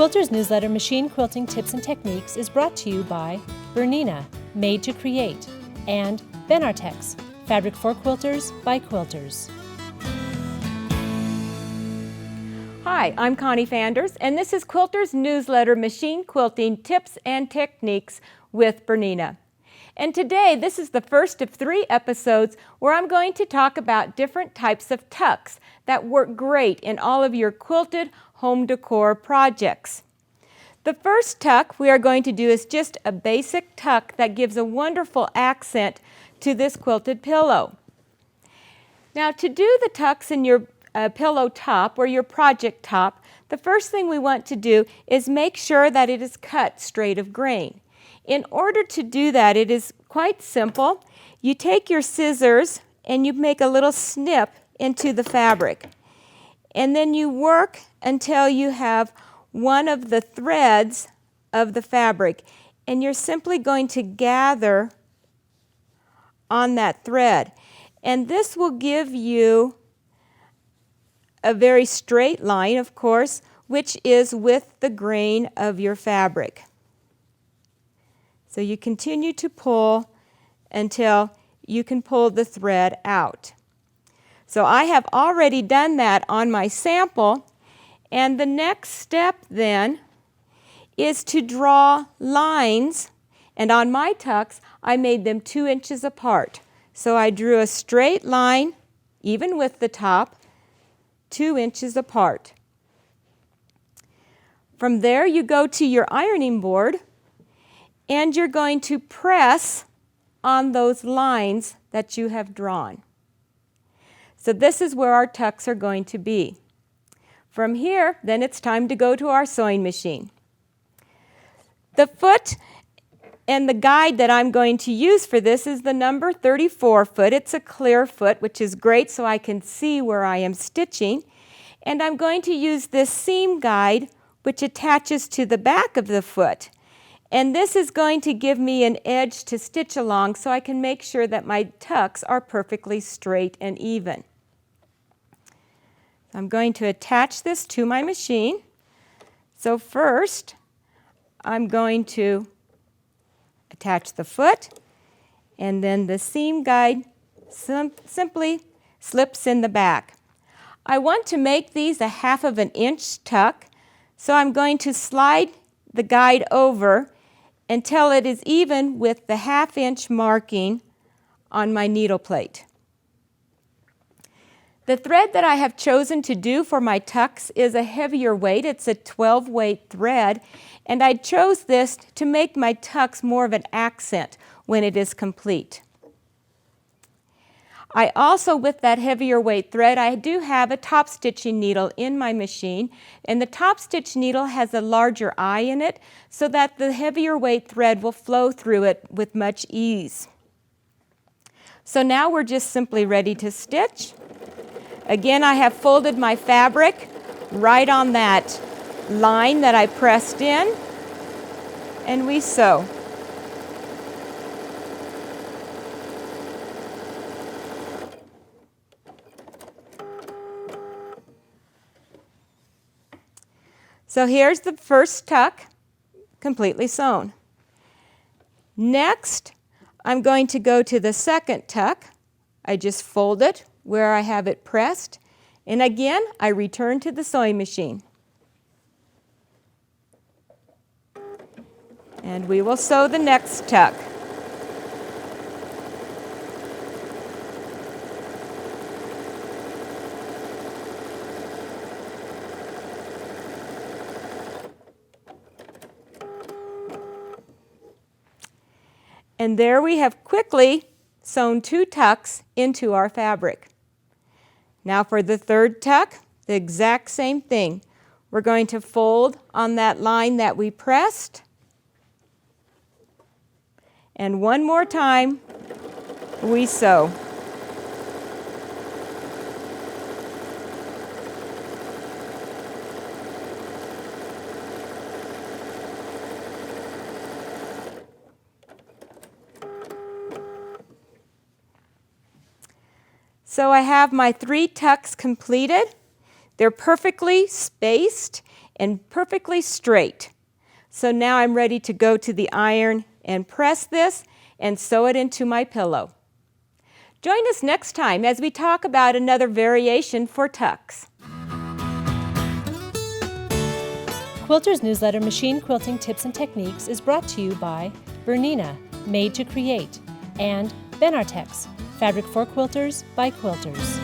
Quilter's newsletter, Machine Quilting Tips and Techniques, is brought to you by Bernina, Made to Create, and Benartex, Fabric for Quilters by Quilters. Hi, I'm Connie Fanders, and this is Quilter's newsletter, Machine Quilting Tips and Techniques with Bernina. And today, this is the first of 3 episodes where I'm going to talk about different types of tucks that work great in all of your quilted home decor projects. The first tuck we are going to do is just a basic tuck that gives a wonderful accent to this quilted pillow. Now, to do the tucks in your pillow top or your project top, the first thing we want to do is make sure that it is cut straight of grain. In order to do that, it is quite simple. You take your scissors and you make a little snip into the fabric. And then you work until you have one of the threads of the fabric. And you're simply going to gather on that thread. And this will give you a very straight line, of course, which is with the grain of your fabric. So you continue to pull until you can pull the thread out. So I have already done that on my sample, and the next step then is to draw lines, and on my tucks I made them 2 inches apart. So I drew a straight line, even with the top, 2 inches apart. From there you go to your ironing board, and you're going to press on those lines that you have drawn. So this is where our tucks are going to be. From here, then it's time to go to our sewing machine. The foot and the guide that I'm going to use for this is the number 34 foot. It's a clear foot, which is great so I can see where I am stitching. And I'm going to use this seam guide, which attaches to the back of the foot. And this is going to give me an edge to stitch along so I can make sure that my tucks are perfectly straight and even. I'm going to attach this to my machine. So first, I'm going to attach the foot, and then the seam guide simply slips in the back. I want to make these a 1/2 inch tuck, so I'm going to slide the guide over until it is even with the 1/2 inch marking on my needle plate. The thread that I have chosen to do for my tucks is a heavier weight. It's a 12 weight thread, and I chose this to make my tucks more of an accent when it is complete. I also, with that heavier weight thread, I do have a top stitching needle in my machine, and the top stitch needle has a larger eye in it so that the heavier weight thread will flow through it with much ease. So now we're just simply ready to stitch. Again, I have folded my fabric right on that line that I pressed in, and we sew. So here's the first tuck, completely sewn. Next, I'm going to go to the second tuck. I just fold it where I have it pressed, and again, I return to the sewing machine. And we will sew the next tuck. And there we have quickly sewn 2 tucks into our fabric. Now for the third tuck, the exact same thing. We're going to fold on that line that we pressed. And one more time, we sew. So I have my 3 tucks completed. They're perfectly spaced, and perfectly straight. So now I'm ready to go to the iron and press this and sew it into my pillow. Join us next time as we talk about another variation for tucks. Quilter's newsletter, Machine Quilting Tips and Techniques, is brought to you by Bernina, Made to Create, and Benartex, Fabric for Quilters by Quilters.